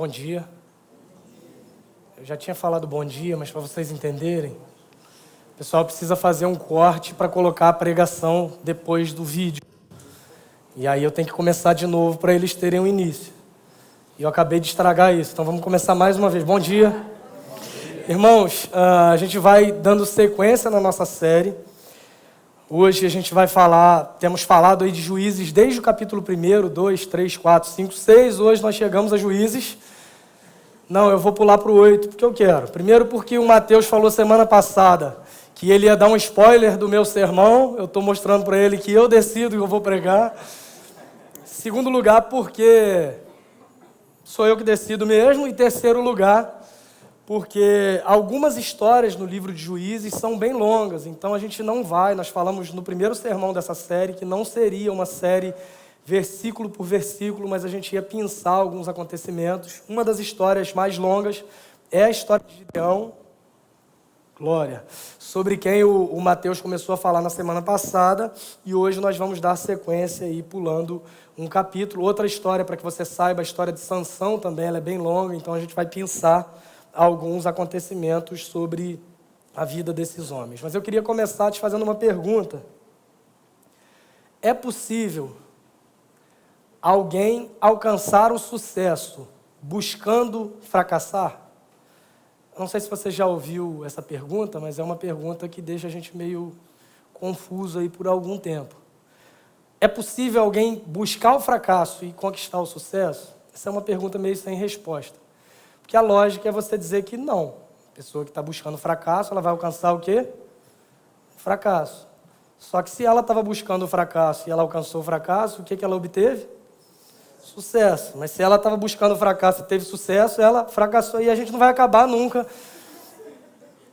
bom dia. Eu já tinha falado bom dia, mas para vocês entenderem, o pessoal precisa fazer um corte para colocar a pregação depois do vídeo. E aí eu tenho que começar de novo para eles terem um início. E eu acabei de estragar isso, então vamos começar mais uma vez. Bom dia. Irmãos, a gente vai dando sequência na nossa série. Hoje a gente vai falar, temos falado aí de Juízes desde o capítulo 1, 2, 3, 4, 5, 6. Hoje nós chegamos a Juízes. Não, eu vou pular para o 8, porque eu quero. Primeiro porque o Mateus falou semana passada que ele ia dar um spoiler do meu sermão. Eu estou mostrando para ele que eu decido que eu vou pregar. Segundo lugar, porque sou eu que decido mesmo. E terceiro lugar, porque algumas histórias no livro de Juízes são bem longas. Então a gente não vai, nós falamos no primeiro sermão dessa série que não seria uma série versículo por versículo, mas a gente ia pensar alguns acontecimentos. Uma das histórias mais longas é a história de Gideão, glória, sobre quem o Mateus começou a falar na semana passada, e hoje nós vamos dar sequência aí, pulando um capítulo. Outra história, para que você saiba, a história de Sansão também, ela é bem longa, então a gente vai pensar alguns acontecimentos sobre a vida desses homens. Mas eu queria começar te fazendo uma pergunta. É possível alguém alcançar o sucesso buscando fracassar? Não sei se você já ouviu essa pergunta, mas é uma pergunta que deixa a gente meio confuso aí por algum tempo. É possível alguém buscar o fracasso e conquistar o sucesso? Essa é uma pergunta meio sem resposta. Porque a lógica é você dizer que não. A pessoa que está buscando fracasso, ela vai alcançar o quê? Fracasso. Só que se ela estava buscando o fracasso e ela alcançou o fracasso, o que ela obteve? Sucesso. Mas se ela estava buscando o fracasso e teve sucesso, ela fracassou e a gente não vai acabar nunca.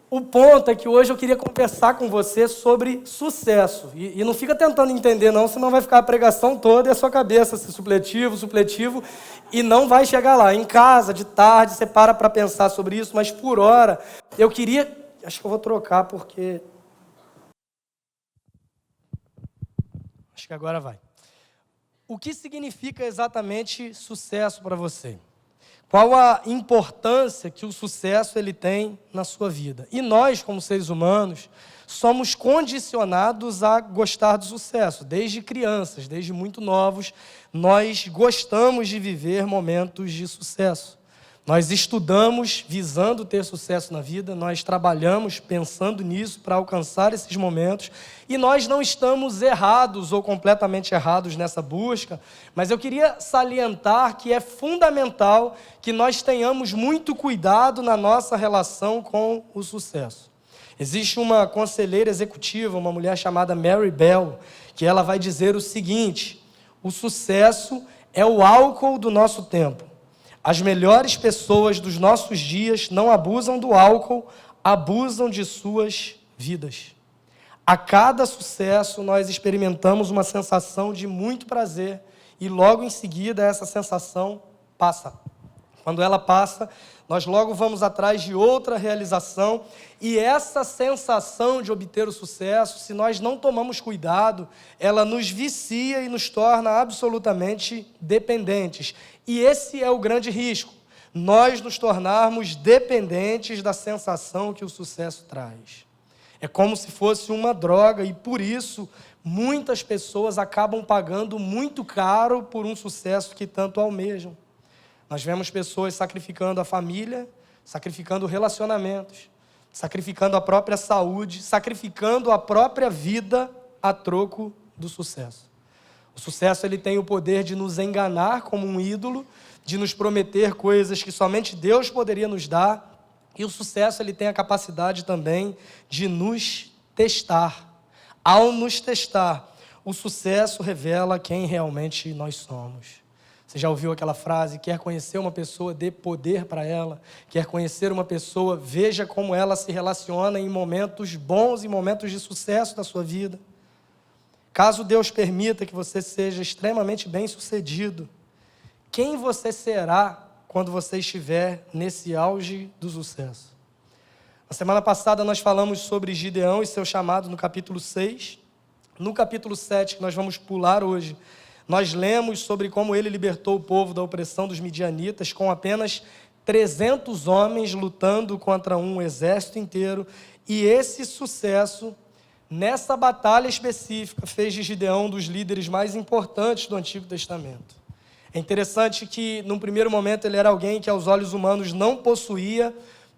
O ponto é que hoje eu queria conversar com você sobre sucesso. E não fica tentando entender não, senão vai ficar a pregação toda e a sua cabeça se supletivo, e não vai chegar lá. Em casa, de tarde, você para pensar sobre isso, mas por hora, eu queria... Acho que eu vou trocar porque... Acho que agora vai. O que significa exatamente sucesso para você? Qual a importância que o sucesso ele tem na sua vida? E nós, como seres humanos, somos condicionados a gostar do sucesso. Desde crianças, desde muito novos, nós gostamos de viver momentos de sucesso. Nós estudamos visando ter sucesso na vida, nós trabalhamos pensando nisso para alcançar esses momentos, e nós não estamos errados ou completamente errados nessa busca, mas eu queria salientar que é fundamental que nós tenhamos muito cuidado na nossa relação com o sucesso. Existe uma conselheira executiva, uma mulher chamada Mary Bell, que ela vai dizer o seguinte: o sucesso é o álcool do nosso tempo. As melhores pessoas dos nossos dias não abusam do álcool, abusam de suas vidas. A cada sucesso, nós experimentamos uma sensação de muito prazer e logo em seguida essa sensação passa. Quando ela passa, nós logo vamos atrás de outra realização, e essa sensação de obter o sucesso, se nós não tomamos cuidado, ela nos vicia e nos torna absolutamente dependentes. E esse é o grande risco, nós nos tornarmos dependentes da sensação que o sucesso traz. É como se fosse uma droga, e por isso muitas pessoas acabam pagando muito caro por um sucesso que tanto almejam. Nós vemos pessoas sacrificando a família, sacrificando relacionamentos, sacrificando a própria saúde, sacrificando a própria vida a troco do sucesso. O sucesso ele tem o poder de nos enganar como um ídolo, de nos prometer coisas que somente Deus poderia nos dar, e o sucesso ele tem a capacidade também de nos testar. Ao nos testar, o sucesso revela quem realmente nós somos. Você já ouviu aquela frase: quer conhecer uma pessoa, dê poder para ela. Quer conhecer uma pessoa, veja como ela se relaciona em momentos bons e momentos de sucesso da sua vida. Caso Deus permita que você seja extremamente bem-sucedido, quem você será quando você estiver nesse auge do sucesso? Na semana passada nós falamos sobre Gideão e seu chamado no capítulo 6. No capítulo 7, que nós vamos pular hoje, nós lemos sobre como ele libertou o povo da opressão dos midianitas com apenas 300 homens lutando contra um exército inteiro. E esse sucesso, nessa batalha específica, fez de Gideão um dos líderes mais importantes do Antigo Testamento. É interessante que, num primeiro momento, ele era alguém que, aos olhos humanos, não possuía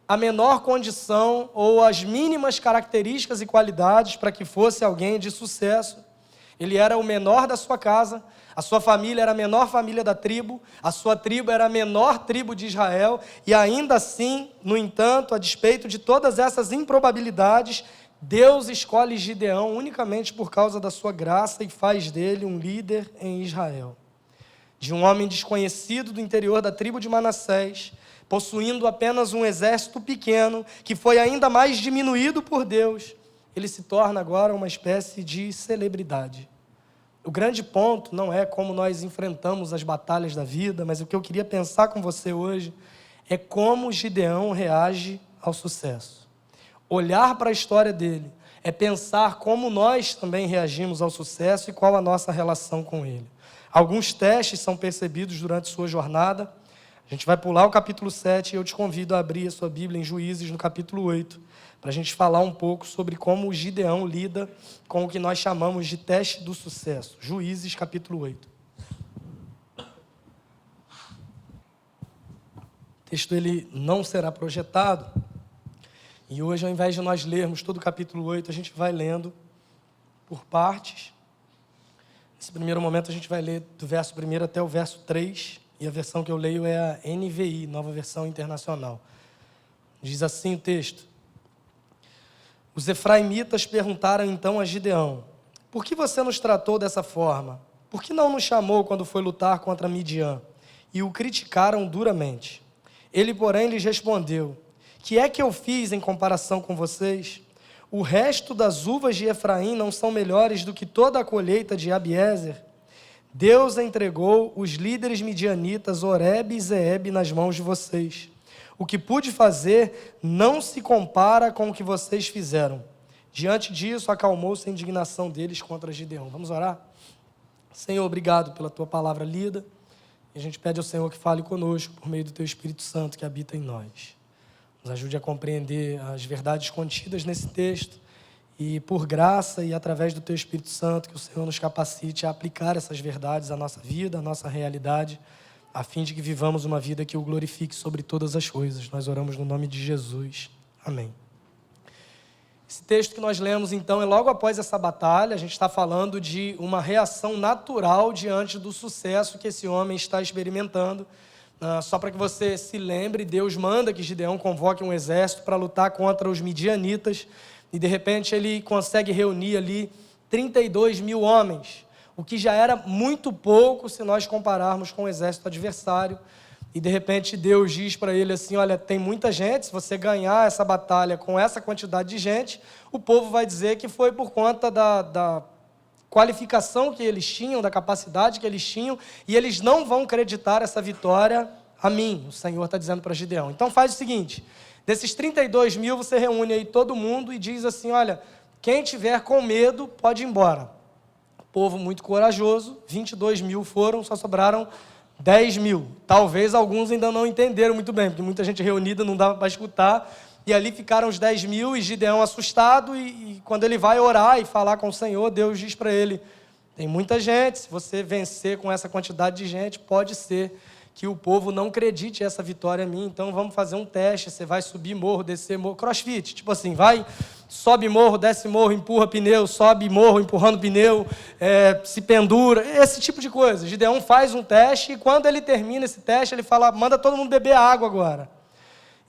a menor condição ou as mínimas características e qualidades para que fosse alguém de sucesso. Ele era o menor da sua casa, a sua família era a menor família da tribo, a sua tribo era a menor tribo de Israel, e ainda assim, no entanto, a despeito de todas essas improbabilidades, Deus escolhe Gideão unicamente por causa da sua graça e faz dele um líder em Israel. De um homem desconhecido do interior da tribo de Manassés, possuindo apenas um exército pequeno, que foi ainda mais diminuído por Deus, ele se torna agora uma espécie de celebridade. O grande ponto não é como nós enfrentamos as batalhas da vida, mas o que eu queria pensar com você hoje é como Gideão reage ao sucesso. Olhar para a história dele é pensar como nós também reagimos ao sucesso e qual a nossa relação com ele. Alguns testes são percebidos durante sua jornada. A gente vai pular o capítulo 7 e eu te convido a abrir a sua Bíblia em Juízes, no capítulo 8, para a gente falar um pouco sobre como o Gideão lida com o que nós chamamos de teste do sucesso. Juízes, capítulo 8. O texto ele não será projetado, e hoje, ao invés de nós lermos todo o capítulo 8, a gente vai lendo por partes. Nesse primeiro momento, a gente vai ler do verso 1 até o verso 3, e a versão que eu leio é a NVI, Nova Versão Internacional. Diz assim o texto: Os efraimitas perguntaram então a Gideão: Por que você nos tratou dessa forma? Por que não nos chamou quando foi lutar contra Midian? E o criticaram duramente. Ele, porém, lhes respondeu: Que é que eu fiz em comparação com vocês? O resto das uvas de Efraim não são melhores do que toda a colheita de Abiezer? Deus entregou os líderes midianitas Oreb e Zeeb nas mãos de vocês. O que pude fazer não se compara com o que vocês fizeram. Diante disso, acalmou-se a indignação deles contra Gideão. Vamos orar? Senhor, obrigado pela tua palavra lida. E a gente pede ao Senhor que fale conosco por meio do teu Espírito Santo que habita em nós. Nos ajude a compreender as verdades contidas nesse texto e, por graça e através do teu Espírito Santo, que o Senhor nos capacite a aplicar essas verdades à nossa vida, à nossa realidade, a fim de que vivamos uma vida que o glorifique sobre todas as coisas. Nós oramos no nome de Jesus. Amém. Esse texto que nós lemos, então, é logo após essa batalha. A gente está falando de uma reação natural diante do sucesso que esse homem está experimentando. Só para que você se lembre, Deus manda que Gideão convoque um exército para lutar contra os midianitas, e de repente ele consegue reunir ali 32 mil homens, o que já era muito pouco se nós compararmos com o exército adversário. E de repente Deus diz para ele assim: olha, tem muita gente, se você ganhar essa batalha com essa quantidade de gente, o povo vai dizer que foi por conta da qualificação que eles tinham, da capacidade que eles tinham, e eles não vão acreditar essa vitória a mim, o Senhor está dizendo para Gideão. Então faz o seguinte, desses 32 mil você reúne aí todo mundo e diz assim: olha, quem tiver com medo pode ir embora. Povo muito corajoso, 22 mil foram, só sobraram 10 mil. Talvez alguns ainda não entenderam muito bem, porque muita gente reunida não dava para escutar. E ali ficaram os 10 mil e Gideão assustado. E quando ele vai orar e falar com o Senhor, Deus diz para ele: tem muita gente, se você vencer com essa quantidade de gente, pode ser que o povo não acredite essa vitória a mim. Então vamos fazer um teste, você vai subir morro, descer morro, crossfit, tipo assim, vai, sobe morro, desce morro, empurra pneu, sobe morro, empurrando pneu, se pendura, esse tipo de coisa. Gideão faz um teste e quando ele termina esse teste, ele fala: manda todo mundo beber água agora.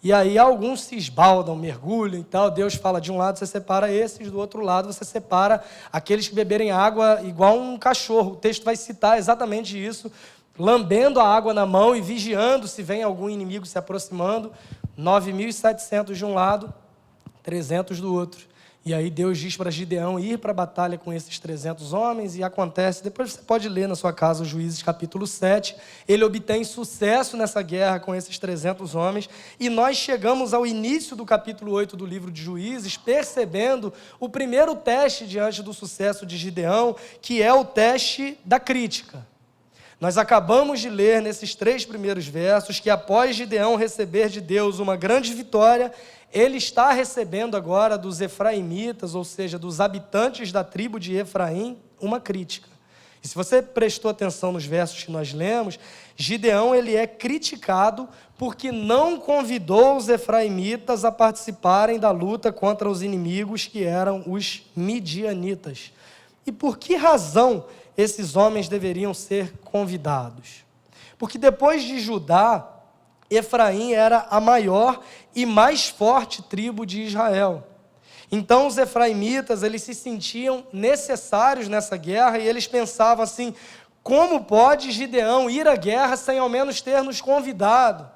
E aí alguns se esbaldam, mergulham e tal. Deus fala: de um lado você separa esses, do outro lado você separa aqueles que beberem água igual um cachorro. O texto vai citar exatamente isso, lambendo a água na mão e vigiando se vem algum inimigo se aproximando. 9.700 de um lado, 300 do outro. E aí Deus diz para Gideão ir para a batalha com esses 300 homens, e acontece, depois você pode ler na sua casa o Juízes capítulo 7, ele obtém sucesso nessa guerra com esses 300 homens, e nós chegamos ao início do capítulo 8 do livro de Juízes, percebendo o primeiro teste diante do sucesso de Gideão, que é o teste da crítica. Nós acabamos de ler nesses 3 primeiros versos que após Gideão receber de Deus uma grande vitória, ele está recebendo agora dos efraimitas, ou seja, dos habitantes da tribo de Efraim, uma crítica. E se você prestou atenção nos versos que nós lemos, Gideão ele é criticado porque não convidou os efraimitas a participarem da luta contra os inimigos que eram os midianitas. E por que razão esses homens deveriam ser convidados? Porque depois de Judá, Efraim era a maior e mais forte tribo de Israel. Então os efraimitas, eles se sentiam necessários nessa guerra e eles pensavam assim, como pode Gideão ir à guerra sem ao menos ter nos convidado?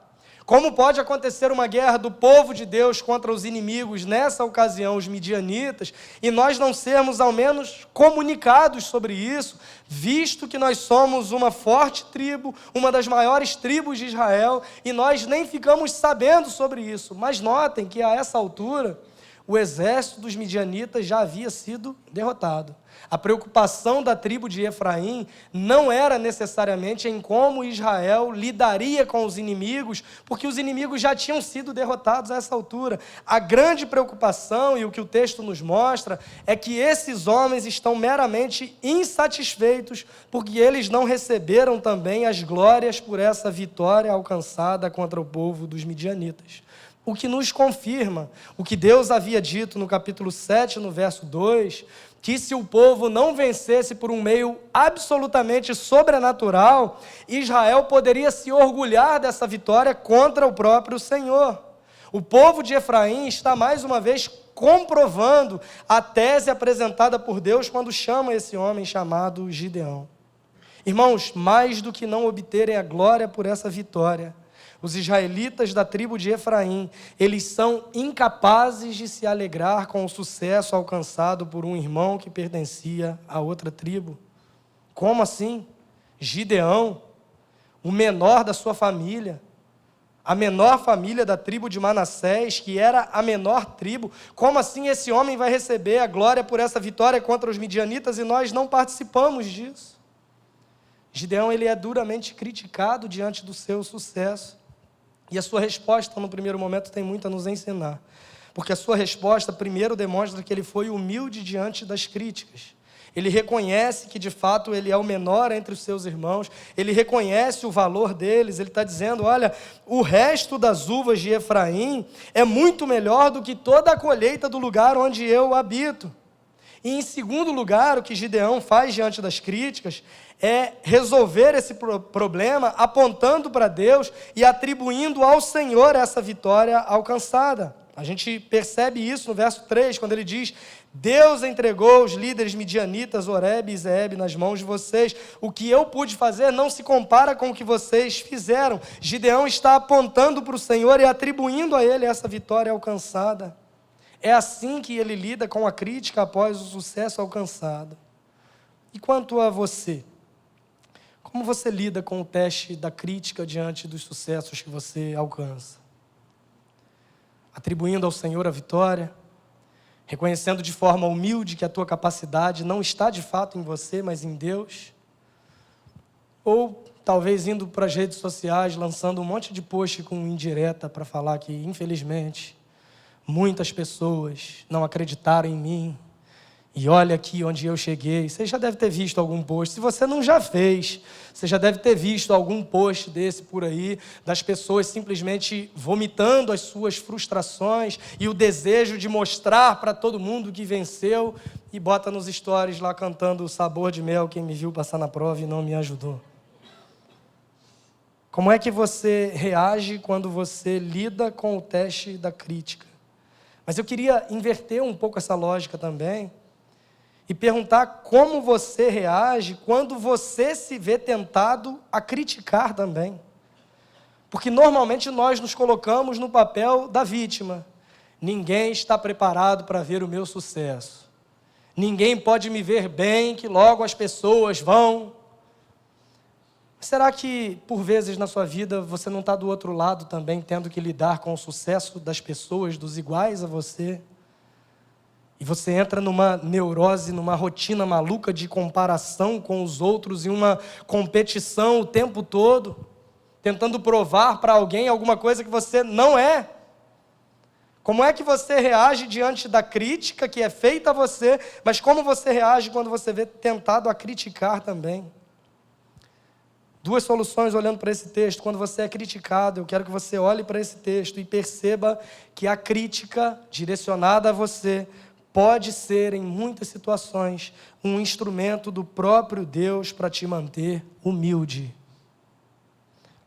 Como pode acontecer uma guerra do povo de Deus contra os inimigos, nessa ocasião os midianitas, e nós não sermos ao menos comunicados sobre isso, visto que nós somos uma forte tribo, uma das maiores tribos de Israel, e nós nem ficamos sabendo sobre isso. Mas notem que a essa altura, o exército dos midianitas já havia sido derrotado. A preocupação da tribo de Efraim não era necessariamente em como Israel lidaria com os inimigos, porque os inimigos já tinham sido derrotados a essa altura. A grande preocupação, e o que o texto nos mostra, é que esses homens estão meramente insatisfeitos, porque eles não receberam também as glórias por essa vitória alcançada contra o povo dos midianitas. O que nos confirma o que Deus havia dito no capítulo 7, no verso 2, que se o povo não vencesse por um meio absolutamente sobrenatural, Israel poderia se orgulhar dessa vitória contra o próprio Senhor. O povo de Efraim está mais uma vez comprovando a tese apresentada por Deus quando chama esse homem chamado Gideão. Irmãos, mais do que não obterem a glória por essa vitória, os israelitas da tribo de Efraim, eles são incapazes de se alegrar com o sucesso alcançado por um irmão que pertencia a outra tribo. Como assim? Gideão, o menor da sua família, a menor família da tribo de Manassés, que era a menor tribo, como assim esse homem vai receber a glória por essa vitória contra os midianitas e nós não participamos disso? Gideão, ele é duramente criticado diante do seu sucesso. E a sua resposta, no primeiro momento, tem muito a nos ensinar. Porque a sua resposta, primeiro, demonstra que ele foi humilde diante das críticas. Ele reconhece que, de fato, ele é o menor entre os seus irmãos. Ele reconhece o valor deles. Ele está dizendo, olha, o resto das uvas de Efraim é muito melhor do que toda a colheita do lugar onde eu habito. E, em segundo lugar, o que Gideão faz diante das críticas é resolver esse problema apontando para Deus e atribuindo ao Senhor essa vitória alcançada. A gente percebe isso no verso 3, quando ele diz, Deus entregou os líderes midianitas, Oreb e Zeeb, nas mãos de vocês. O que eu pude fazer não se compara com o que vocês fizeram. Gideão está apontando para o Senhor e atribuindo a ele essa vitória alcançada. É assim que ele lida com a crítica após o sucesso alcançado. E quanto a você? Como você lida com o teste da crítica diante dos sucessos que você alcança? Atribuindo ao Senhor a vitória? Reconhecendo de forma humilde que a tua capacidade não está de fato em você, mas em Deus? Ou talvez indo para as redes sociais, lançando um monte de post com indireta para falar que, infelizmente, muitas pessoas não acreditaram em mim. E olha aqui onde eu cheguei. Você já deve ter visto algum post. Se você não já fez, você já deve ter visto algum post desse por aí, das pessoas simplesmente vomitando as suas frustrações e o desejo de mostrar para todo mundo que venceu e bota nos stories lá cantando o sabor de mel, quem me viu passar na prova e não me ajudou. Como é que você reage quando você lida com o teste da crítica? Mas eu queria inverter um pouco essa lógica também e perguntar como você reage quando você se vê tentado a criticar também. Porque normalmente nós nos colocamos no papel da vítima. Ninguém está preparado para ver o meu sucesso. Ninguém pode me ver bem, que logo as pessoas vão. Será que, por vezes na sua vida, você não está do outro lado também, tendo que lidar com o sucesso das pessoas, dos iguais a você? E você entra numa neurose, numa rotina maluca de comparação com os outros e uma competição o tempo todo, tentando provar para alguém alguma coisa que você não é. Como é que você reage diante da crítica que é feita a você, mas como você reage quando você vê tentado a criticar também? Duas soluções olhando para esse texto. Quando você é criticado, eu quero que você olhe para esse texto e perceba que a crítica direcionada a você pode ser, em muitas situações, um instrumento do próprio Deus para te manter humilde.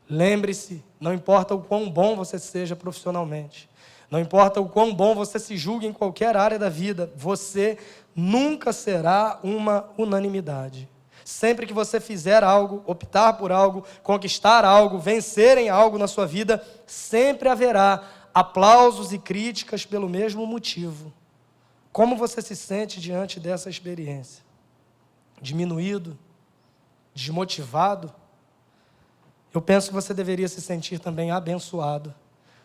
Lembre-se, não importa o quão bom você seja profissionalmente, não importa o quão bom você se julgue em qualquer área da vida, você nunca será uma unanimidade. Sempre que você fizer algo, optar por algo, conquistar algo, vencer em algo na sua vida, sempre haverá aplausos e críticas pelo mesmo motivo. Como você se sente diante dessa experiência? Diminuído? Desmotivado? Eu penso que você deveria se sentir também abençoado,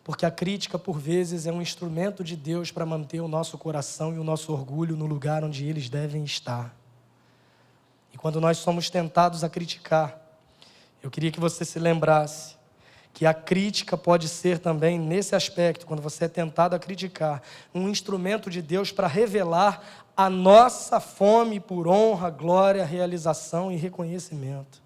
porque a crítica, por vezes, é um instrumento de Deus para manter o nosso coração e o nosso orgulho no lugar onde eles devem estar. E quando nós somos tentados a criticar, eu queria que você se lembrasse que a crítica pode ser também, nesse aspecto, quando você é tentado a criticar, um instrumento de Deus para revelar a nossa fome por honra, glória, realização e reconhecimento.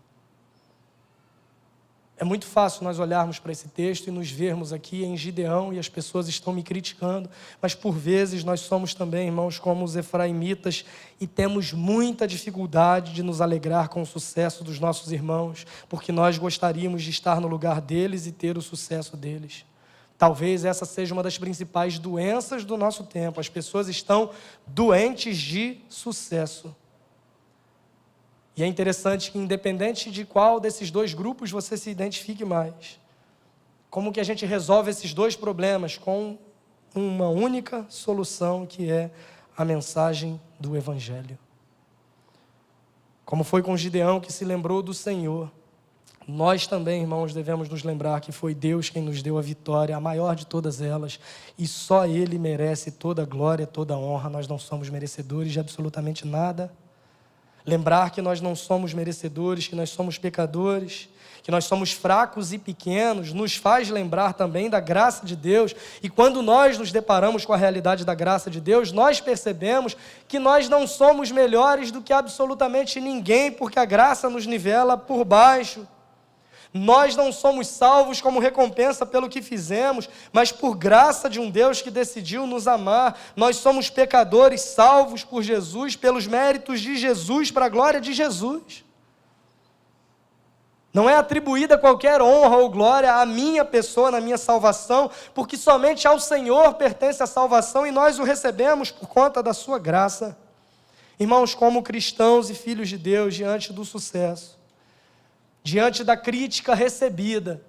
É muito fácil nós olharmos para esse texto e nos vermos aqui em Gideão e as pessoas estão me criticando, mas por vezes nós somos também, irmãos, como os efraimitas e temos muita dificuldade de nos alegrar com o sucesso dos nossos irmãos, porque nós gostaríamos de estar no lugar deles e ter o sucesso deles. Talvez essa seja uma das principais doenças do nosso tempo. As pessoas estão doentes de sucesso. E é interessante que, independente de qual desses dois grupos você se identifique mais, como que a gente resolve esses dois problemas com uma única solução, que é a mensagem do Evangelho. Como foi com Gideão, que se lembrou do Senhor, nós também, irmãos, devemos nos lembrar que foi Deus quem nos deu a vitória, a maior de todas elas, e só Ele merece toda a glória, toda a honra. Nós não somos merecedores de absolutamente nada. Lembrar que nós não somos merecedores, que nós somos pecadores, que nós somos fracos e pequenos, nos faz lembrar também da graça de Deus. E quando nós nos deparamos com a realidade da graça de Deus, nós percebemos que nós não somos melhores do que absolutamente ninguém, porque a graça nos nivela por baixo. Nós não somos salvos como recompensa pelo que fizemos, mas por graça de um Deus que decidiu nos amar. Nós somos pecadores salvos por Jesus, pelos méritos de Jesus, para a glória de Jesus. Não é atribuída qualquer honra ou glória à minha pessoa, na minha salvação, porque somente ao Senhor pertence a salvação e nós o recebemos por conta da sua graça. Irmãos, como cristãos e filhos de Deus, diante do sucesso, diante da crítica recebida,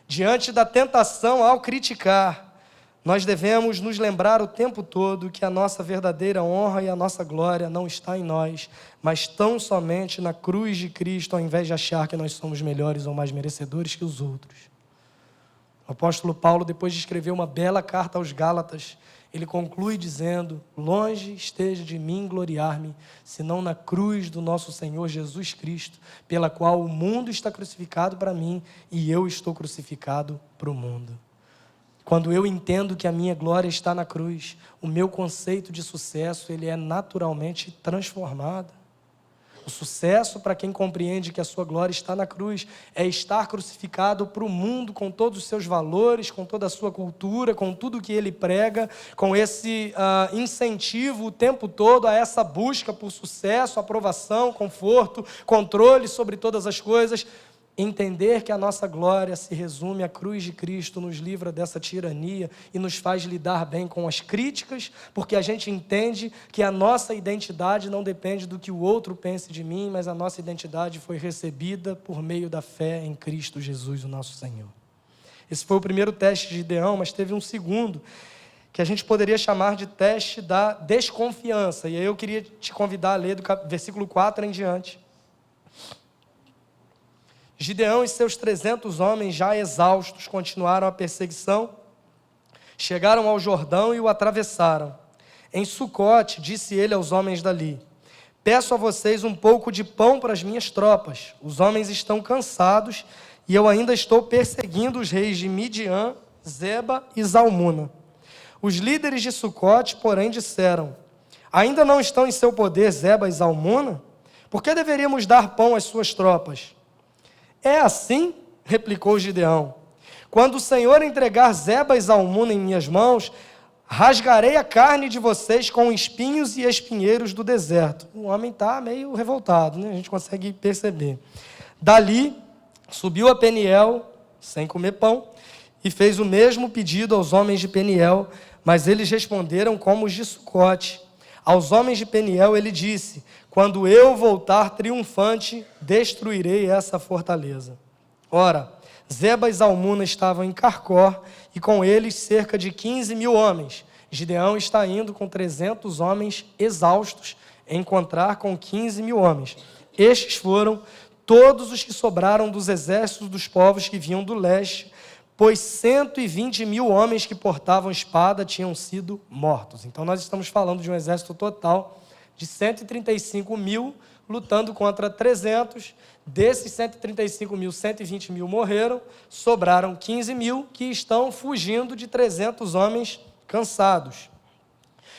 diante da tentação ao criticar, nós devemos nos lembrar o tempo todo que a nossa verdadeira honra e a nossa glória não está em nós, mas tão somente na cruz de Cristo, ao invés de achar que nós somos melhores ou mais merecedores que os outros. O apóstolo Paulo, depois de escrever uma bela carta aos Gálatas, ele conclui dizendo: longe esteja de mim gloriar-me, senão na cruz do nosso Senhor Jesus Cristo, pela qual o mundo está crucificado para mim e eu estou crucificado para o mundo. Quando eu entendo que a minha glória está na cruz, o meu conceito de sucesso, ele é naturalmente transformado. O sucesso, para quem compreende que a sua glória está na cruz, é estar crucificado para o mundo com todos os seus valores, com toda a sua cultura, com tudo que ele prega, com esse incentivo o tempo todo a essa busca por sucesso, aprovação, conforto, controle sobre todas as coisas. Entender que a nossa glória se resume à cruz de Cristo nos livra dessa tirania e nos faz lidar bem com as críticas, porque a gente entende que a nossa identidade não depende do que o outro pense de mim, mas a nossa identidade foi recebida por meio da fé em Cristo Jesus, o nosso Senhor. Esse foi o primeiro teste de Gideão, mas teve um segundo, que a gente poderia chamar de teste da desconfiança. E aí eu queria te convidar a ler do versículo 4 em diante. Gideão e seus 300 homens, já exaustos, continuaram a perseguição, chegaram ao Jordão e o atravessaram. Em Sucote, disse ele aos homens dali: peço a vocês um pouco de pão para as minhas tropas. Os homens estão cansados e eu ainda estou perseguindo os reis de Midian, Zeba e Zalmuna. Os líderes de Sucote, porém, disseram: ainda não estão em seu poder Zeba e Zalmuna? Por que deveríamos dar pão às suas tropas? É assim, replicou Gideão: quando o Senhor entregar Zeba e Zalmuna em minhas mãos, rasgarei a carne de vocês com espinhos e espinheiros do deserto. O homem está meio revoltado, né? A gente consegue perceber. Dali, subiu a Peniel, sem comer pão, e fez o mesmo pedido aos homens de Peniel, mas eles responderam como os de Sucote. Aos homens de Peniel ele disse: quando eu voltar triunfante, destruirei essa fortaleza. Ora, Zeba e Zalmuna estavam em Carcor, e com eles cerca de 15.000 homens. Gideão está indo com 300 homens exaustos, encontrar com 15.000 homens. Estes foram todos os que sobraram dos exércitos dos povos que vinham do leste, pois 120.000 homens que portavam espada tinham sido mortos. Então nós estamos falando de um exército total de 135.000, lutando contra 300. Desses 135.000, 120.000 morreram, sobraram 15.000 que estão fugindo de 300 homens cansados.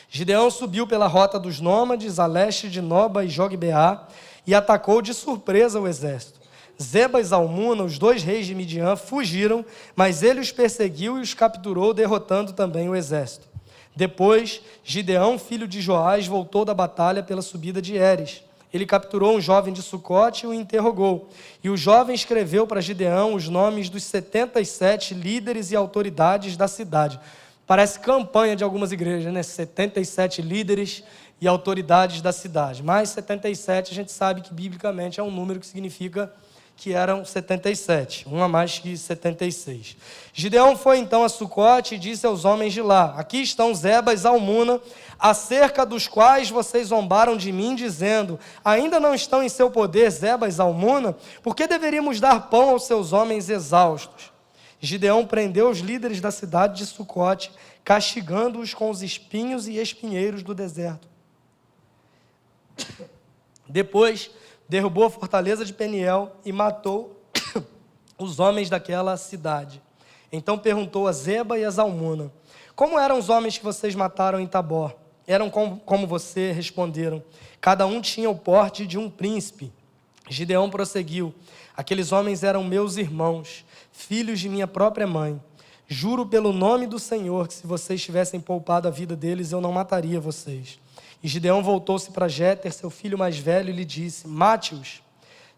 Gideão subiu pela rota dos nômades, a leste de Noba e Jogbeá, e atacou de surpresa o exército. Zeba e Zalmuna, os 2 reis de Midian, fugiram, mas ele os perseguiu e os capturou, derrotando também o exército. Depois, Gideão, filho de Joás, voltou da batalha pela subida de Heres. Ele capturou um jovem de Sucote e o interrogou. E o jovem escreveu para Gideão os nomes dos 77 líderes e autoridades da cidade. Parece campanha de algumas igrejas, né? 77 líderes e autoridades da cidade. Mas 77 a gente sabe que biblicamente é um número que significa que eram 77, um a mais que 76. Gideão foi então a Sucote e disse aos homens de lá: aqui estão Zeba e Zalmuna, acerca dos quais vocês zombaram de mim, dizendo: ainda não estão em seu poder Zeba e Zalmuna? Por que deveríamos dar pão aos seus homens exaustos? Gideão prendeu os líderes da cidade de Sucote, castigando-os com os espinhos e espinheiros do deserto. Depois, derrubou a fortaleza de Peniel e matou os homens daquela cidade. Então perguntou a Zeba e a Zalmuna: como eram os homens que vocês mataram em Tabor? Eram como você, responderam. Cada um tinha o porte de um príncipe. Gideão prosseguiu: aqueles homens eram meus irmãos, filhos de minha própria mãe. Juro pelo nome do Senhor que se vocês tivessem poupado a vida deles, eu não mataria vocês. E Gideão voltou-se para Jéter, seu filho mais velho, e lhe disse: mate-os.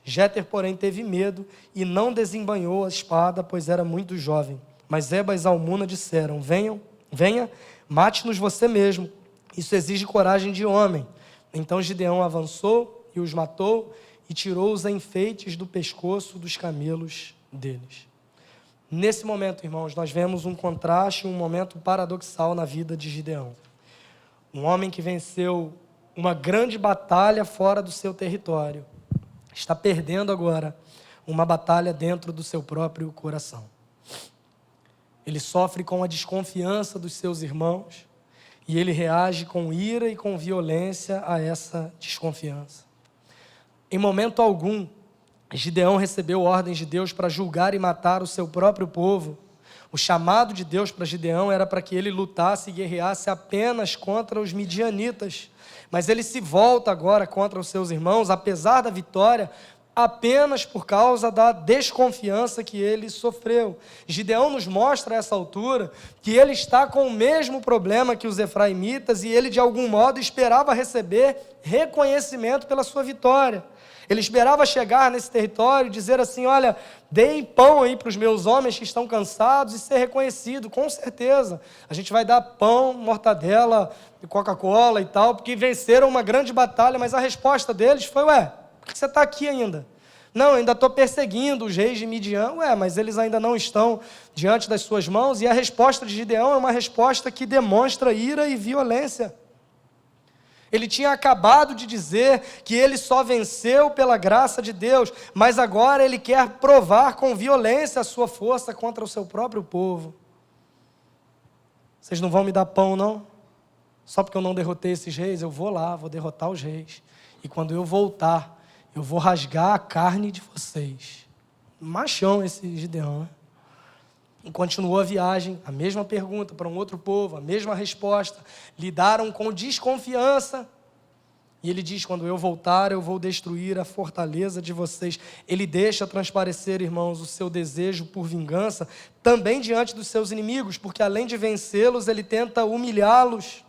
Jéter, porém, teve medo e não desembainhou a espada, pois era muito jovem. Mas Zeba e Zalmuna disseram: venha, mate-nos você mesmo. Isso exige coragem de homem. Então Gideão avançou e os matou e tirou os enfeites do pescoço dos camelos deles. Nesse momento, irmãos, nós vemos um contraste, um momento paradoxal na vida de Gideão. Um homem que venceu uma grande batalha fora do seu território, está perdendo agora uma batalha dentro do seu próprio coração. Ele sofre com a desconfiança dos seus irmãos e ele reage com ira e com violência a essa desconfiança. Em momento algum, Gideão recebeu ordens de Deus para julgar e matar o seu próprio povo. O chamado de Deus para Gideão era para que ele lutasse e guerreasse apenas contra os midianitas. Mas ele se volta agora contra os seus irmãos, apesar da vitória, apenas por causa da desconfiança que ele sofreu. Gideão nos mostra a essa altura que ele está com o mesmo problema que os efraimitas e ele de algum modo esperava receber reconhecimento pela sua vitória. Ele esperava chegar nesse território e dizer assim: olha, deem pão aí para os meus homens que estão cansados e ser reconhecido, com certeza. A gente vai dar pão, mortadela, Coca-Cola e tal, porque venceram uma grande batalha, mas a resposta deles foi: por que você está aqui ainda? Não, ainda estou perseguindo os reis de Midian. Mas eles ainda não estão diante das suas mãos. E a resposta de Gideão é uma resposta que demonstra ira e violência. Ele tinha acabado de dizer que ele só venceu pela graça de Deus, mas agora ele quer provar com violência a sua força contra o seu próprio povo. Vocês não vão me dar pão, não? Só porque eu não derrotei esses reis, eu vou lá, vou derrotar os reis. E quando eu voltar, eu vou rasgar a carne de vocês. Machão esse Gideão, né? E continuou a viagem, a mesma pergunta para um outro povo, a mesma resposta. Lidaram com desconfiança. E ele diz, quando eu voltar, eu vou destruir a fortaleza de vocês. Ele deixa transparecer, irmãos, o seu desejo por vingança, também diante dos seus inimigos, porque além de vencê-los, ele tenta humilhá-los.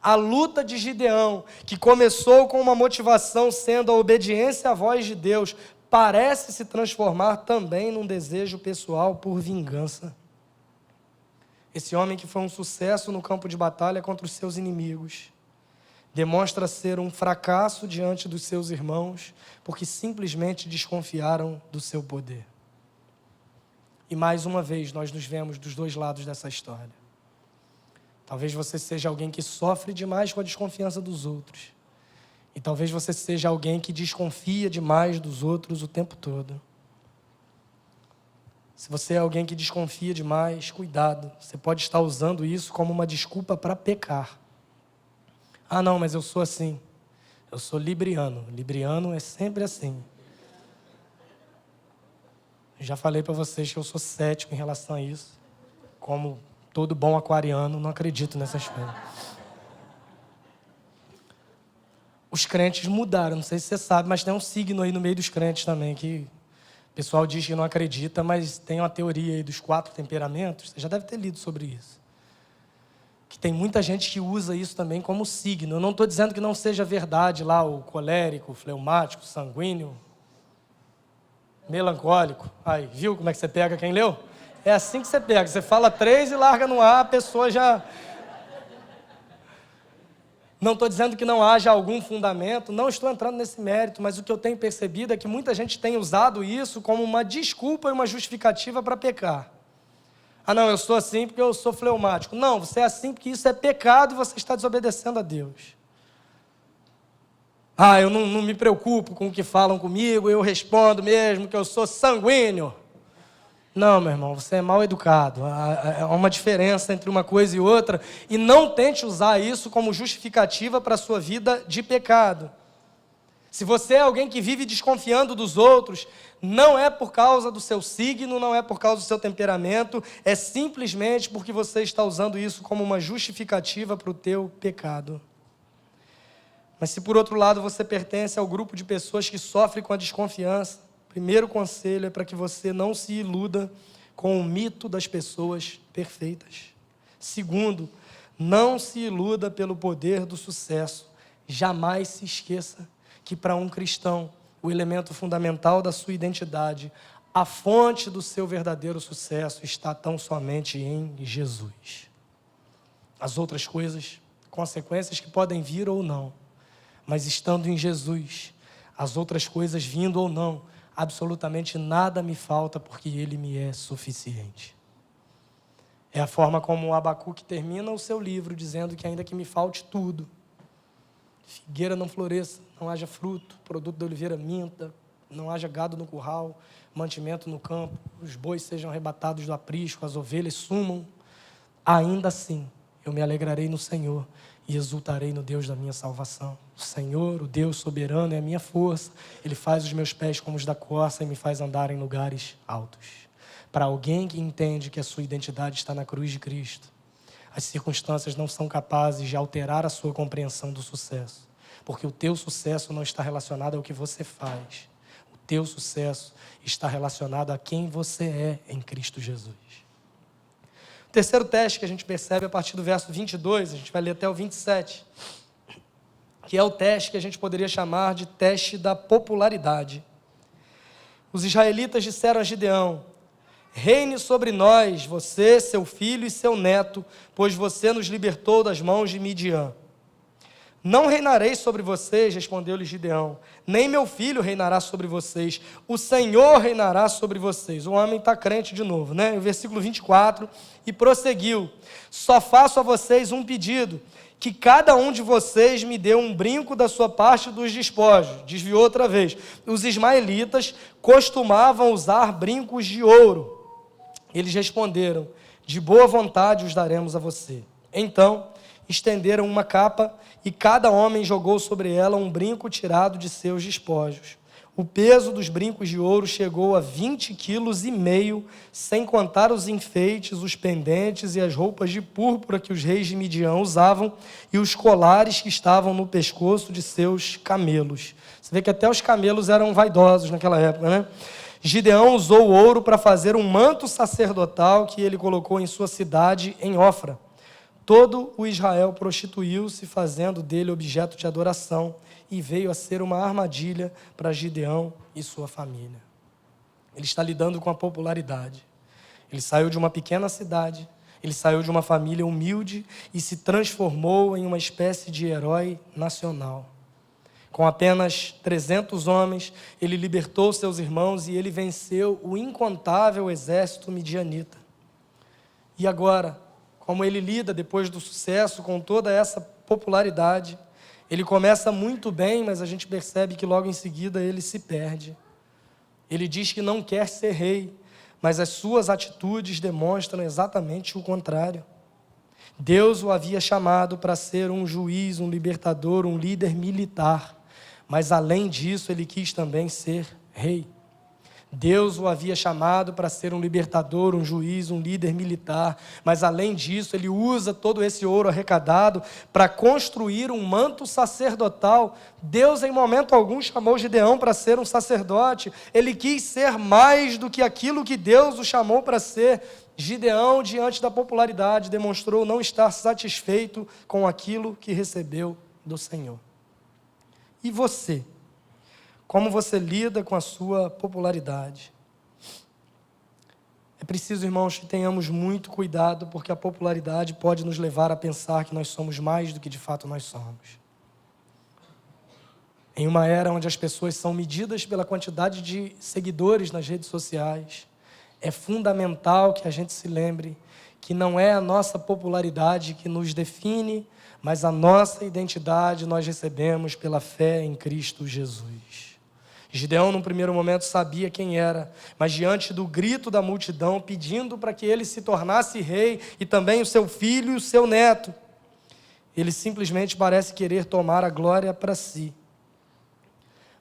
A luta de Gideão, que começou com uma motivação sendo a obediência à voz de Deus, parece se transformar também num desejo pessoal por vingança. Esse homem que foi um sucesso no campo de batalha contra os seus inimigos, demonstra ser um fracasso diante dos seus irmãos, porque simplesmente desconfiaram do seu poder. E mais uma vez nós nos vemos dos dois lados dessa história. Talvez você seja alguém que sofre demais com a desconfiança dos outros. E talvez você seja alguém que desconfia demais dos outros o tempo todo. Se você é alguém que desconfia demais, cuidado. Você pode estar usando isso como uma desculpa para pecar. Ah, não, mas eu sou assim. Eu sou libriano. Libriano é sempre assim. Já falei para vocês que eu sou cético em relação a isso. Como todo bom aquariano, não acredito nessas coisas. Os crentes mudaram, não sei se você sabe, mas tem um signo aí no meio dos crentes também, que o pessoal diz que não acredita, mas tem uma teoria aí dos 4 temperamentos, você já deve ter lido sobre isso. Que tem muita gente que usa isso também como signo. Eu não estou dizendo que não seja verdade lá o colérico, o fleumático, o sanguíneo, melancólico. Aí, viu como é que você pega quem leu? É assim que você pega, você fala 3 e larga no ar, a pessoa já... Não estou dizendo que não haja algum fundamento, não estou entrando nesse mérito, mas o que eu tenho percebido é que muita gente tem usado isso como uma desculpa e uma justificativa para pecar. Ah, não, eu sou assim porque eu sou fleumático. Não, você é assim porque isso é pecado e você está desobedecendo a Deus. Ah, eu não me preocupo com o que falam comigo, eu respondo mesmo que eu sou sanguíneo. Não, meu irmão, você é mal educado. Há uma diferença entre uma coisa e outra. E não tente usar isso como justificativa para a sua vida de pecado. Se você é alguém que vive desconfiando dos outros, não é por causa do seu signo, não é por causa do seu temperamento, é simplesmente porque você está usando isso como uma justificativa para o teu pecado. Mas se por outro lado você pertence ao grupo de pessoas que sofrem com a desconfiança, primeiro conselho é para que você não se iluda com o mito das pessoas perfeitas. Segundo, não se iluda pelo poder do sucesso. Jamais se esqueça que para um cristão, o elemento fundamental da sua identidade, a fonte do seu verdadeiro sucesso está tão somente em Jesus. As outras coisas, consequências que podem vir ou não, mas estando em Jesus, as outras coisas vindo ou não, absolutamente nada me falta, porque Ele me é suficiente. É a forma como o Abacuque termina o seu livro, dizendo que ainda que me falte tudo, figueira não floresça, não haja fruto, produto da oliveira minta, não haja gado no curral, mantimento no campo, os bois sejam arrebatados do aprisco, as ovelhas sumam, ainda assim eu me alegrarei no Senhor e exultarei no Deus da minha salvação. O Senhor, o Deus soberano, é a minha força. Ele faz os meus pés como os da corça e me faz andar em lugares altos. Para alguém que entende que a sua identidade está na cruz de Cristo, as circunstâncias não são capazes de alterar a sua compreensão do sucesso, porque o teu sucesso não está relacionado ao que você faz. O teu sucesso está relacionado a quem você é em Cristo Jesus. O terceiro teste que a gente percebe a partir do verso 22, a gente vai ler até o 27, que é o teste que a gente poderia chamar de teste da popularidade. Os israelitas disseram a Gideão: reine sobre nós, você, seu filho e seu neto, pois você nos libertou das mãos de Midian. Não reinarei sobre vocês, respondeu-lhes Gideão, nem meu filho reinará sobre vocês, o Senhor reinará sobre vocês. O homem está crente de novo, né? O versículo 24, e prosseguiu: só faço a vocês um pedido, que cada um de vocês me dê um brinco da sua parte dos despojos. Desviou outra vez. Os ismaelitas costumavam usar brincos de ouro. Eles responderam: de boa vontade os daremos a você. Então estenderam uma capa e cada homem jogou sobre ela um brinco tirado de seus despojos. O peso dos brincos de ouro chegou a 20,5 quilos, sem contar os enfeites, os pendentes e as roupas de púrpura que os reis de Midian usavam e os colares que estavam no pescoço de seus camelos. Você vê que até os camelos eram vaidosos naquela época, né? Gideão usou o ouro para fazer um manto sacerdotal que ele colocou em sua cidade, em Ofra. Todo o Israel prostituiu-se, fazendo dele objeto de adoração, e veio a ser uma armadilha para Gideão e sua família. Ele está lidando com a popularidade. Ele saiu de uma pequena cidade, ele saiu de uma família humilde e se transformou em uma espécie de herói nacional. Com apenas 300 homens, ele libertou seus irmãos e ele venceu o incontável exército midianita. E agora, como ele lida depois do sucesso com toda essa popularidade, ele começa muito bem, mas a gente percebe que logo em seguida ele se perde. Ele diz que não quer ser rei, mas as suas atitudes demonstram exatamente o contrário. Deus o havia chamado para ser um juiz, um libertador, um líder militar, mas além disso ele quis também ser rei. Deus o havia chamado para ser um libertador, um juiz, um líder militar, mas além disso ele usa todo esse ouro arrecadado para construir um manto sacerdotal. Deus em momento algum chamou Gideão para ser um sacerdote, ele quis ser mais do que aquilo que Deus o chamou para ser. Gideão, diante da popularidade, demonstrou não estar satisfeito com aquilo que recebeu do Senhor. E você? Como você lida com a sua popularidade? É preciso, irmãos, que tenhamos muito cuidado, porque a popularidade pode nos levar a pensar que nós somos mais do que de fato nós somos. Em uma era onde as pessoas são medidas pela quantidade de seguidores nas redes sociais, é fundamental que a gente se lembre que não é a nossa popularidade que nos define, mas a nossa identidade nós recebemos pela fé em Cristo Jesus. Gideão, num primeiro momento, sabia quem era, mas diante do grito da multidão, pedindo para que ele se tornasse rei, e também o seu filho e o seu neto, ele simplesmente parece querer tomar a glória para si.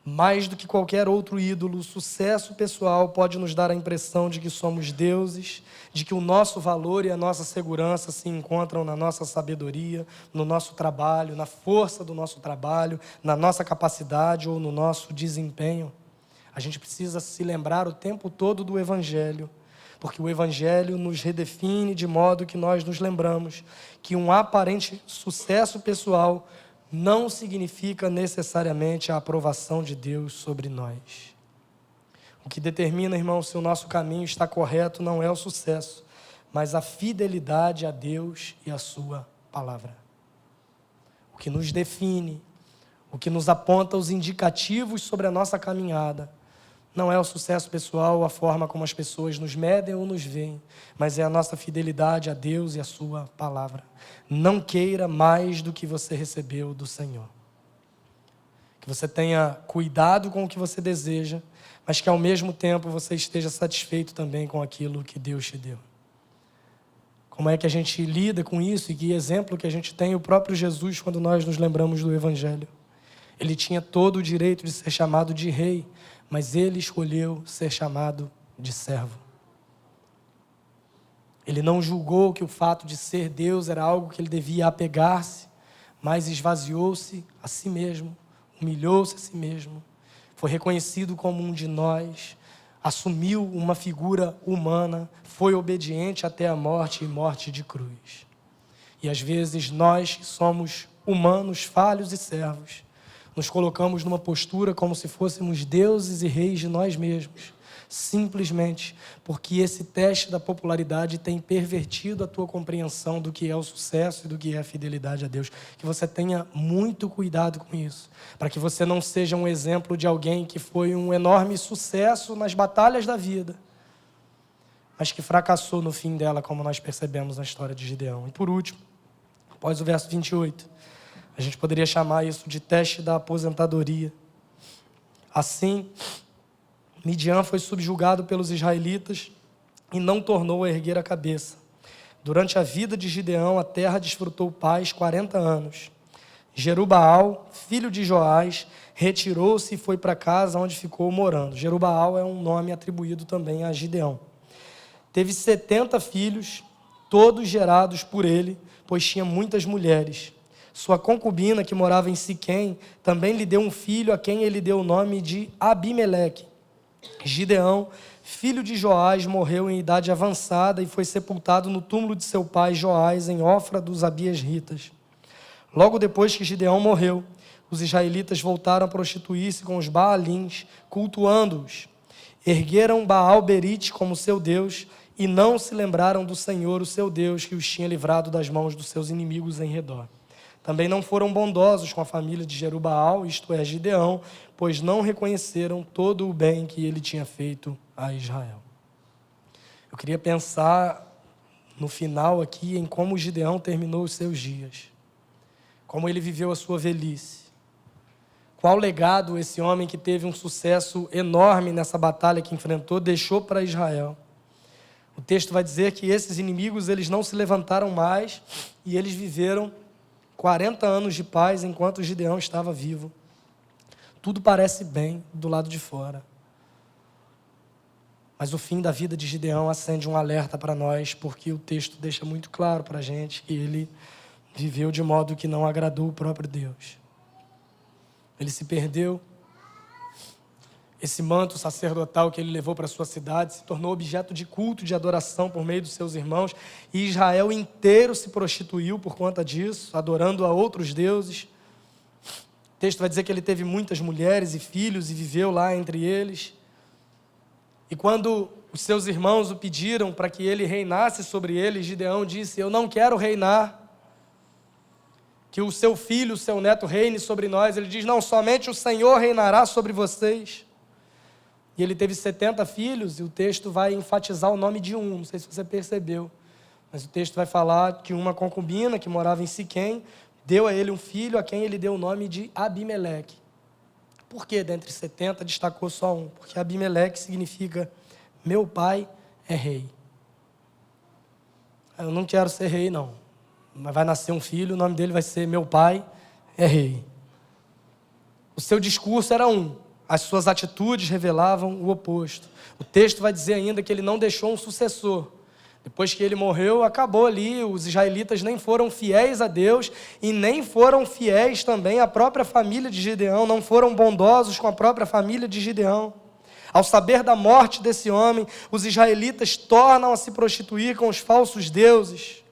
Mais do que qualquer outro ídolo, o sucesso pessoal pode nos dar a impressão de que somos deuses, de que o nosso valor e a nossa segurança se encontram na nossa sabedoria, no nosso trabalho, na força do nosso trabalho, na nossa capacidade ou no nosso desempenho. A gente precisa se lembrar o tempo todo do Evangelho, porque o Evangelho nos redefine de modo que nós nos lembramos que um aparente sucesso pessoal não significa necessariamente a aprovação de Deus sobre nós. O que determina, irmão, se o nosso caminho está correto não é o sucesso, mas a fidelidade a Deus e a sua palavra. O que nos define, o que nos aponta os indicativos sobre a nossa caminhada, não é o sucesso pessoal ou a forma como as pessoas nos medem ou nos veem, mas é a nossa fidelidade a Deus e a sua palavra. Não queira mais do que você recebeu do Senhor. Que você tenha cuidado com o que você deseja, mas que ao mesmo tempo você esteja satisfeito também com aquilo que Deus te deu. Como é que a gente lida com isso e que exemplo que a gente tem o próprio Jesus quando nós nos lembramos do Evangelho. Ele tinha todo o direito de ser chamado de rei, mas ele escolheu ser chamado de servo. Ele não julgou que o fato de ser Deus era algo que ele devia apegar-se, mas esvaziou-se a si mesmo, humilhou-se a si mesmo, foi reconhecido como um de nós, assumiu uma figura humana, foi obediente até a morte e morte de cruz. E às vezes nós que somos humanos, falhos e servos, nos colocamos numa postura como se fôssemos deuses e reis de nós mesmos, simplesmente porque esse teste da popularidade tem pervertido a tua compreensão do que é o sucesso e do que é a fidelidade a Deus. Que você tenha muito cuidado com isso, para que você não seja um exemplo de alguém que foi um enorme sucesso nas batalhas da vida, mas que fracassou no fim dela, como nós percebemos na história de Gideão. E por último, após o verso 28, a gente poderia chamar isso de teste da aposentadoria. Assim, Midian foi subjugado pelos israelitas e não tornou a erguer a cabeça. Durante a vida de Gideão, a terra desfrutou paz 40 anos. Jerubaal, filho de Joás, retirou-se e foi para casa onde ficou morando. Jerubaal é um nome atribuído também a Gideão. Teve 70 filhos, todos gerados por ele, pois tinha muitas mulheres. Sua concubina, que morava em Siquém, também lhe deu um filho, a quem ele deu o nome de Abimeleque. Gideão, filho de Joás, morreu em idade avançada e foi sepultado no túmulo de seu pai Joás, em Ofra dos Abiesritas. Logo depois que Gideão morreu, os israelitas voltaram a prostituir-se com os Baalins, cultuando-os. Ergueram Baal-Berite como seu Deus e não se lembraram do Senhor, o seu Deus, que os tinha livrado das mãos dos seus inimigos em redor. Também não foram bondosos com a família de Jerubaal, isto é, Gideão, pois não reconheceram todo o bem que ele tinha feito a Israel. Eu queria pensar no final aqui em como Gideão terminou os seus dias, como ele viveu a sua velhice. Qual legado esse homem que teve um sucesso enorme nessa batalha que enfrentou deixou para Israel? O texto vai dizer que esses inimigos eles não se levantaram mais e eles viveram 40 anos de paz enquanto Gideão estava vivo. Tudo parece bem do lado de fora. Mas o fim da vida de Gideão acende um alerta para nós, porque o texto deixa muito claro para a gente que ele viveu de modo que não agradou o próprio Deus. Ele se perdeu. Esse manto sacerdotal que ele levou para a sua cidade se tornou objeto de culto, de adoração por meio dos seus irmãos. E Israel inteiro se prostituiu por conta disso, adorando a outros deuses. O texto vai dizer que ele teve muitas mulheres e filhos e viveu lá entre eles. E quando os seus irmãos o pediram para que ele reinasse sobre eles, Gideão disse: eu não quero reinar. Que o seu filho, o seu neto reine sobre nós. Ele diz: não, somente o Senhor reinará sobre vocês. E ele teve 70 filhos, e o texto vai enfatizar o nome de um, não sei se você percebeu, mas o texto vai falar que uma concubina que morava em Siquém deu a ele um filho, a quem ele deu o nome de Abimeleque. Por que dentre 70 destacou só um? Porque Abimeleque significa meu pai é rei. Eu não quero ser rei, não. Mas vai nascer um filho, o nome dele vai ser meu pai é rei. O seu discurso era um. As suas atitudes revelavam o oposto. O texto vai dizer ainda que ele não deixou um sucessor. Depois que ele morreu, acabou ali. Os israelitas nem foram fiéis a Deus e nem foram fiéis também à própria família de Gideão, não foram bondosos com a própria família de Gideão. Ao saber da morte desse homem, os israelitas tornam a se prostituir com os falsos deuses.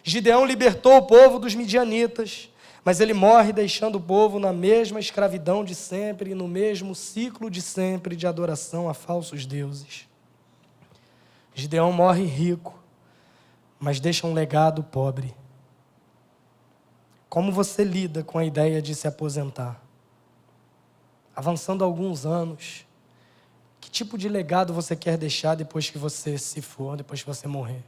Gideão libertou o povo dos midianitas, mas ele morre deixando o povo na mesma escravidão de sempre e no mesmo ciclo de sempre de adoração a falsos deuses. Gideão morre rico, mas deixa um legado pobre. Como você lida com a ideia de se aposentar? Avançando alguns anos, que tipo de legado você quer deixar depois que você se for, depois que você morrer?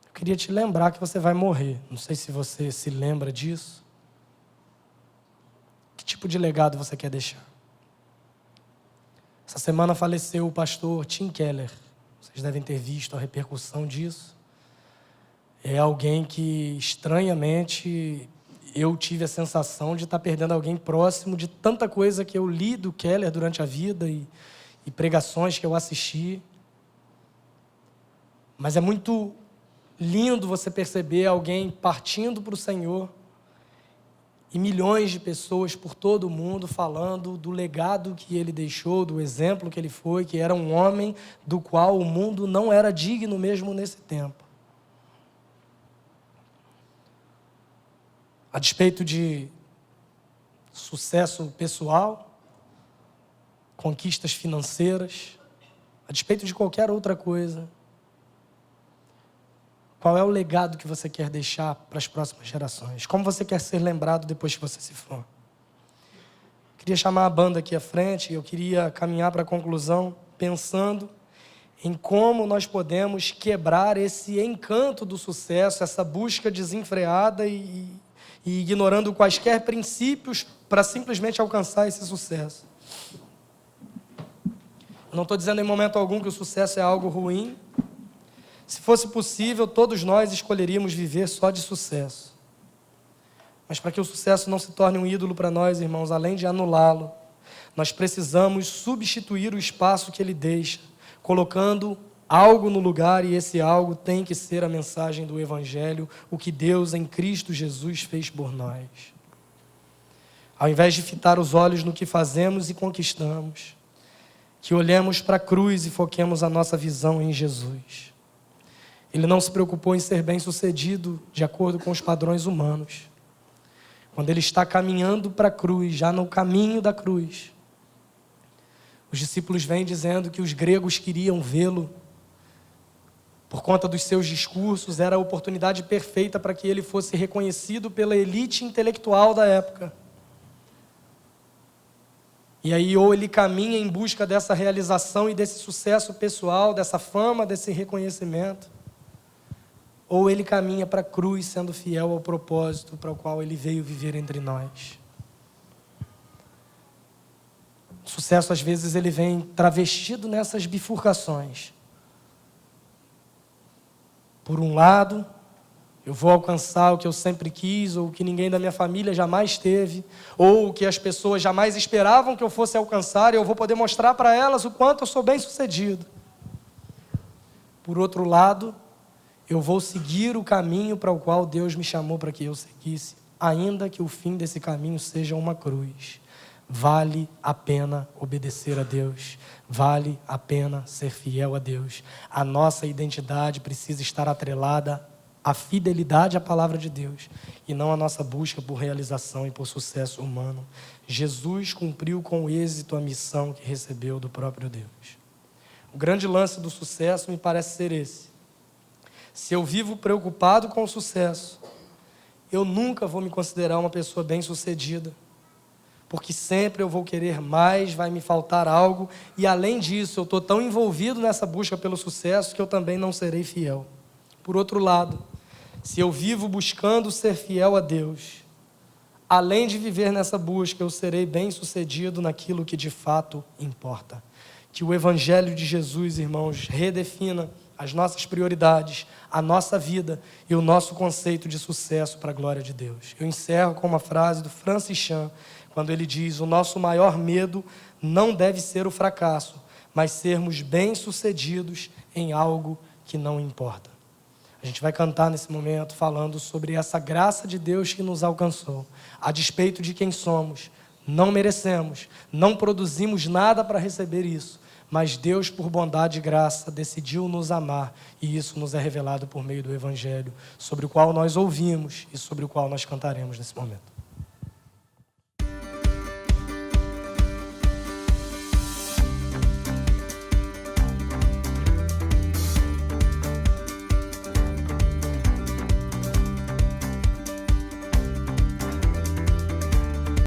Eu queria te lembrar que você vai morrer. Não sei se você se lembra disso. Que tipo de legado você quer deixar? Essa semana faleceu o pastor Tim Keller. Vocês devem ter visto a repercussão disso. É alguém que, estranhamente, eu tive a sensação de estar perdendo alguém próximo de tanta coisa que eu li do Keller durante a vida e pregações que eu assisti. Mas é muito lindo você perceber alguém partindo para o Senhor e milhões de pessoas por todo o mundo falando do legado que ele deixou, do exemplo que ele foi, que era um homem do qual o mundo não era digno mesmo nesse tempo. A despeito de sucesso pessoal, conquistas financeiras, a despeito de qualquer outra coisa, qual é o legado que você quer deixar para as próximas gerações? Como você quer ser lembrado depois que você se for? Queria chamar a banda aqui à frente, eu queria caminhar para a conclusão, pensando em como nós podemos quebrar esse encanto do sucesso, essa busca desenfreada e ignorando quaisquer princípios para simplesmente alcançar esse sucesso. Eu não estou dizendo em momento algum que o sucesso é algo ruim. Se fosse possível, todos nós escolheríamos viver só de sucesso. Mas para que o sucesso não se torne um ídolo para nós, irmãos, além de anulá-lo, nós precisamos substituir o espaço que ele deixa, colocando algo no lugar, e esse algo tem que ser a mensagem do Evangelho, o que Deus em Cristo Jesus fez por nós. Ao invés de fitar os olhos no que fazemos e conquistamos, que olhemos para a cruz e foquemos a nossa visão em Jesus. Ele não se preocupou em ser bem-sucedido de acordo com os padrões humanos. Quando ele está caminhando para a cruz, já no caminho da cruz, os discípulos vêm dizendo que os gregos queriam vê-lo. Por conta dos seus discursos, era a oportunidade perfeita para que ele fosse reconhecido pela elite intelectual da época. E aí, ou ele caminha em busca dessa realização e desse sucesso pessoal, dessa fama, desse reconhecimento, ou ele caminha para a cruz sendo fiel ao propósito para o qual ele veio viver entre nós. O sucesso, às vezes, ele vem travestido nessas bifurcações. Por um lado, eu vou alcançar o que eu sempre quis, ou o que ninguém da minha família jamais teve, ou o que as pessoas jamais esperavam que eu fosse alcançar, e eu vou poder mostrar para elas o quanto eu sou bem-sucedido. Por outro lado, eu vou seguir o caminho para o qual Deus me chamou para que eu seguisse, ainda que o fim desse caminho seja uma cruz. Vale a pena obedecer a Deus, vale a pena ser fiel a Deus. A nossa identidade precisa estar atrelada à fidelidade à palavra de Deus e não à nossa busca por realização e por sucesso humano. Jesus cumpriu com êxito a missão que recebeu do próprio Deus. O grande lance do sucesso me parece ser esse. Se eu vivo preocupado com o sucesso, eu nunca vou me considerar uma pessoa bem-sucedida. Porque sempre eu vou querer mais, vai me faltar algo, e além disso, eu estou tão envolvido nessa busca pelo sucesso que eu também não serei fiel. Por outro lado, se eu vivo buscando ser fiel a Deus, além de viver nessa busca, eu serei bem-sucedido naquilo que de fato importa. Que o Evangelho de Jesus, irmãos, redefina as nossas prioridades, a nossa vida e o nosso conceito de sucesso para a glória de Deus. Eu encerro com uma frase do Francis Chan, quando ele diz: o nosso maior medo não deve ser o fracasso, mas sermos bem-sucedidos em algo que não importa. A gente vai cantar nesse momento falando sobre essa graça de Deus que nos alcançou, a despeito de quem somos. Não merecemos, não produzimos nada para receber isso, mas Deus, por bondade e graça, decidiu nos amar, e isso nos é revelado por meio do Evangelho, sobre o qual nós ouvimos e sobre o qual nós cantaremos nesse momento.